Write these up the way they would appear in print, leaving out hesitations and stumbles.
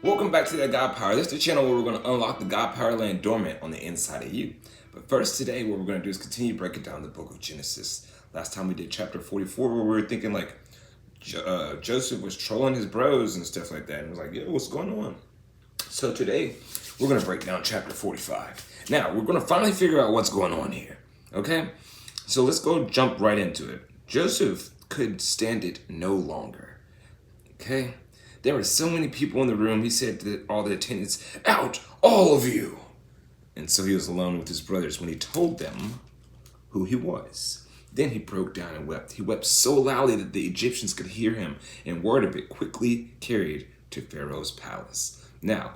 Welcome back to that God Power. This is the channel where we're going to unlock the God Power laying dormant on the inside of you. But first today, what we're going to do is continue breaking down the book of Genesis. Last time we did chapter 44 where we were thinking like Joseph was trolling his bros and stuff like that. And it was like, yo, what's going on? So today, we're going to break down chapter 45. Now, we're going to finally figure out what's going on here. Okay? So let's go jump right into it. Joseph could stand it no longer. Okay? There were so many people in the room, he said to all the attendants, "Out, all of you!" And so he was alone with his brothers when he told them who he was. Then he broke down and wept. He wept so loudly that the Egyptians could hear him, and word of it quickly carried to Pharaoh's palace. Now,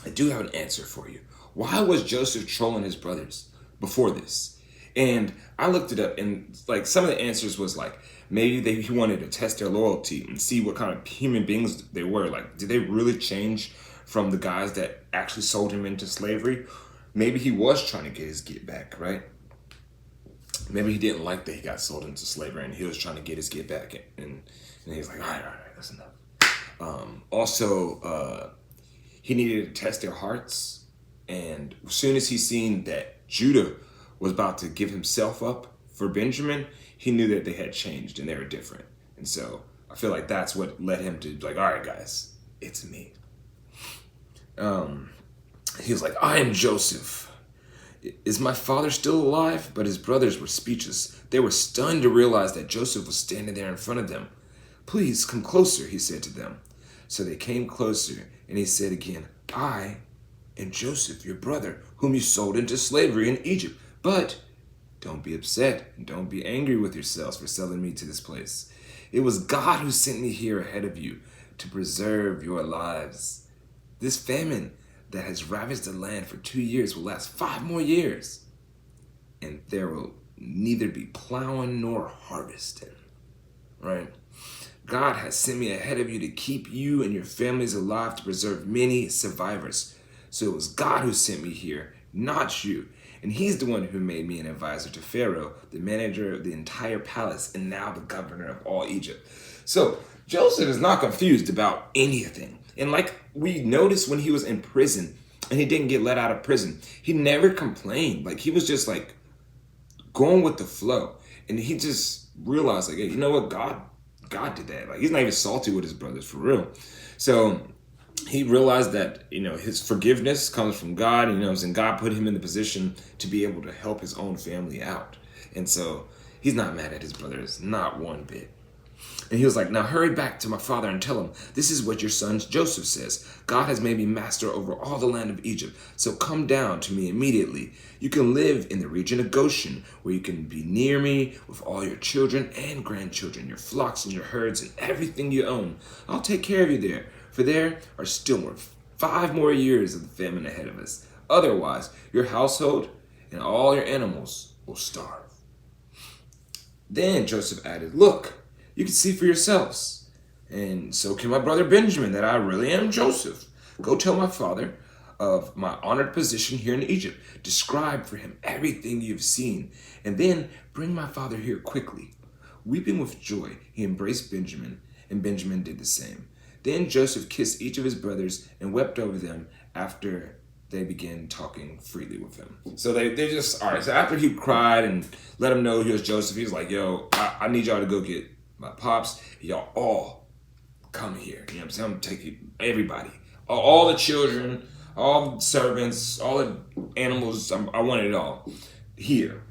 I do have an answer for you. Why was Joseph trolling his brothers before this? And I looked it up, and like some of the answers was like, maybe he wanted to test their loyalty and see what kind of human beings they were. Like, did they really change from the guys that actually sold him into slavery? Maybe he was trying to get his get back, right? Maybe he didn't like that he got sold into slavery and he was trying to get his get back. And he was like, all right, that's enough. Also, he needed to test their hearts. And as soon as he seen that Judah was about to give himself up for Benjamin, he knew that they had changed and they were different. And so I feel like that's what led him to like, all right, guys, it's me. He was like, I am Joseph. Is my father still alive? But his brothers were speechless. They were stunned to realize that Joseph was standing there in front of them. Please come closer, he said to them. So they came closer, and he said again, I am Joseph, your brother, whom you sold into slavery in Egypt. But don't be upset and don't be angry with yourselves for selling me to this place. It was God who sent me here ahead of you to preserve your lives. This famine that has ravaged the land for 2 years will last 5 more years, and there will neither be plowing nor harvesting. Right? God has sent me ahead of you to keep you and your families alive, to preserve many survivors. So it was God who sent me here, not you. And he's the one who made me an advisor to Pharaoh, the manager of the entire palace, and now the governor of all Egypt. So Joseph is not confused about anything. And like we noticed when he was in prison and he didn't get let out of prison, he never complained. Like he was just like going with the flow. And he just realized like, hey, you know what? God did that. Like he's not even salty with his brothers for real. So he realized that, his forgiveness comes from God, and God put him in the position to be able to help his own family out. And so he's not mad at his brothers, not one bit. And he was like, now hurry back to my father and tell him, this is what your son Joseph says. God has made me master over all the land of Egypt. So come down to me immediately. You can live in the region of Goshen, where you can be near me with all your children and grandchildren, your flocks and your herds and everything you own. I'll take care of you there. For there are still 5 more years of the famine ahead of us. Otherwise, your household and all your animals will starve. Then Joseph added, look, you can see for yourselves, and so can my brother Benjamin, that I really am Joseph. Go tell my father of my honored position here in Egypt. Describe for him everything you've seen, and then bring my father here quickly. Weeping with joy, he embraced Benjamin, and Benjamin did the same. Then Joseph kissed each of his brothers and wept over them after they began talking freely with him. So they just, all right, so after he cried and let him know he was Joseph, he was like, yo, I need y'all to go get my pops. Y'all all come here. You know what I'm saying? I'm taking everybody, all the children, all the servants, all the animals. I want it all here.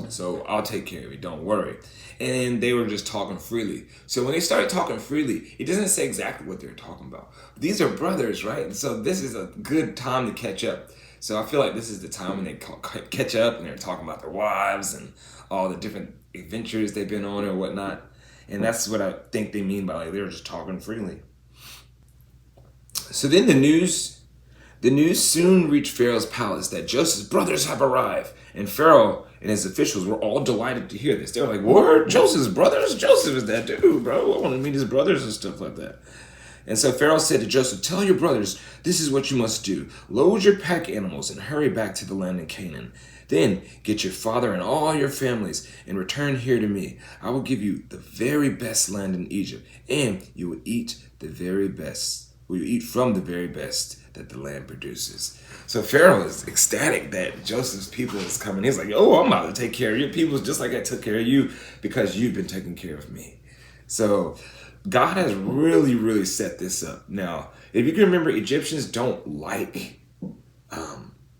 So I'll take care of it, don't worry. And they were just talking freely. So when they started talking freely, it doesn't say exactly what they're talking about. These are brothers, right? And so this is a good time to catch up. So I feel like this is the time when they catch up and they're talking about their wives and all the different adventures they've been on or whatnot. And that's what I think they mean by like they were just talking freely. So then the news soon reached Pharaoh's palace that Joseph's brothers have arrived. And Pharaoh and his officials were all delighted to hear this. They were like, what? Joseph's brothers? Joseph is that dude, bro. I want to meet his brothers and stuff like that. And so Pharaoh said to Joseph, tell your brothers, this is what you must do. Load your pack animals and hurry back to the land of Canaan. Then get your father and all your families and return here to me. I will give you the very best land in Egypt, and you will eat the very best will you eat from the very best that the land produces. So Pharaoh is ecstatic that Joseph's people is coming. He's like, oh, I'm about to take care of your people just like I took care of you because you've been taking care of me. So God has really, really set this up. Now, if you can remember, Egyptians don't like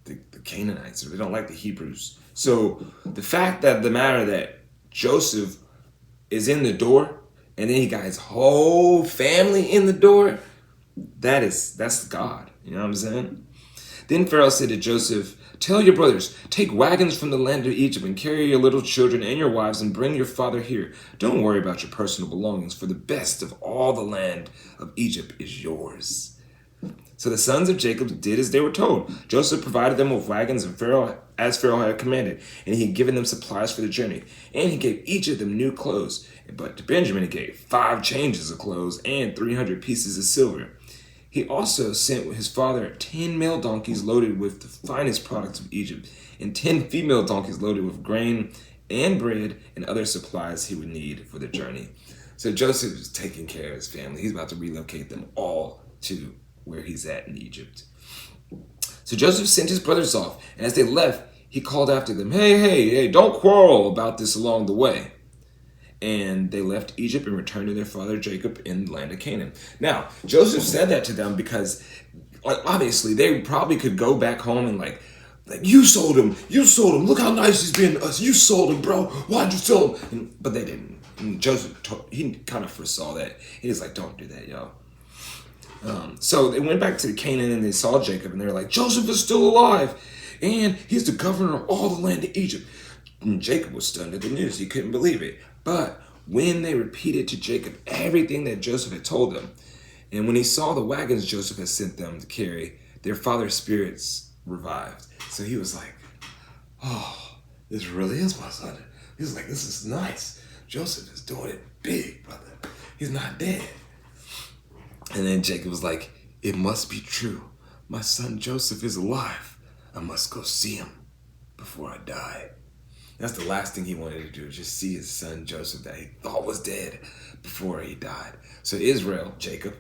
the Canaanites, or they don't like the Hebrews. So the fact that the matter that Joseph is in the door, and then he got his whole family in the door, that's God. You know what I'm saying? Then Pharaoh said to Joseph, tell your brothers, take wagons from the land of Egypt and carry your little children and your wives and bring your father here. Don't worry about your personal belongings, for the best of all the land of Egypt is yours. So the sons of Jacob did as they were told. Joseph provided them with wagons and as Pharaoh had commanded, and he had given them supplies for the journey. And he gave each of them new clothes. But to Benjamin he gave 5 changes of clothes and 300 pieces of silver. He also sent with his father 10 male donkeys loaded with the finest products of Egypt, and 10 female donkeys loaded with grain and bread and other supplies he would need for the journey. So Joseph is taking care of his family. He's about to relocate them all to where he's at in Egypt. So Joseph sent his brothers off, and as they left, he called after them, hey, don't quarrel about this along the way. And they left Egypt and returned to their father Jacob in the land of Canaan. Now, Joseph said that to them because, obviously, they probably could go back home and like you sold him, look how nice he's been to us, you sold him, bro, why'd you sell him? But they didn't. And Joseph, he kind of foresaw that. He was like, don't do that, y'all. So they went back to Canaan and they saw Jacob and they were like, Joseph is still alive and he's the governor of all the land of Egypt. And Jacob was stunned at the news. He couldn't believe it. But when they repeated to Jacob everything that Joseph had told them, and when he saw the wagons Joseph had sent them to carry, their father's spirits revived. So he was like, oh, this really is my son. He was like, this is nice. Joseph is doing it big, brother. He's not dead. And then Jacob was like, it must be true. My son Joseph is alive. I must go see him before I die. That's the last thing he wanted to do, just see his son Joseph that he thought was dead before he died. So Israel, Jacob,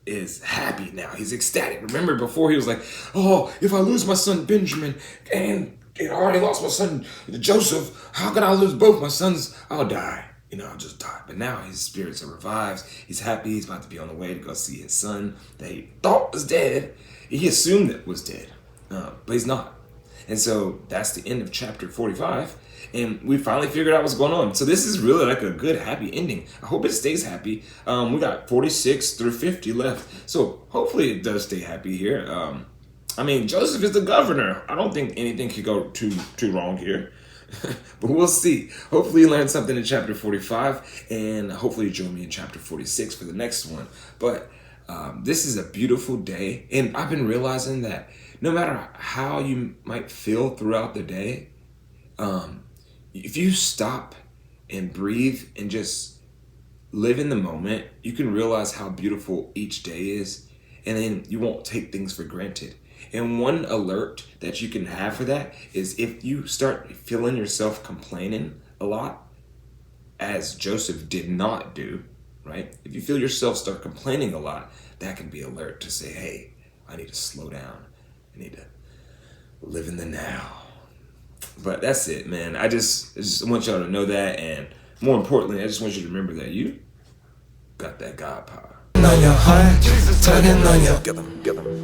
is happy now. He's ecstatic. Remember before he was like, oh, if I lose my son Benjamin and I already lost my son Joseph, how can I lose both my sons? I'll die. I'll just die. But now his spirits are revived. He's happy. He's about to be on the way to go see his son that he thought was dead. He assumed that was dead, but he's not. And so that's the end of chapter 45. And we finally figured out what's going on. So this is really like a good, happy ending. I hope it stays happy. We got 46 through 50 left. So hopefully it does stay happy here. Joseph is the governor. I don't think anything could go too wrong here. But we'll see. Hopefully you learned something in chapter 45. And hopefully you join me in chapter 46 for the next one. But this is a beautiful day. And I've been realizing that no matter how you might feel throughout the day, if you stop and breathe and just live in the moment, you can realize how beautiful each day is, and then you won't take things for granted. And one alert that you can have for that is if you start feeling yourself complaining a lot, as Joseph did not do, right? If you feel yourself start complaining a lot, that can be alert to say, hey, I need to slow down. I need to live in the now. But that's it, man. I just want y'all to know that, and more importantly, I just want you to remember that you got that God power. On your heart, tugging on your... Get them.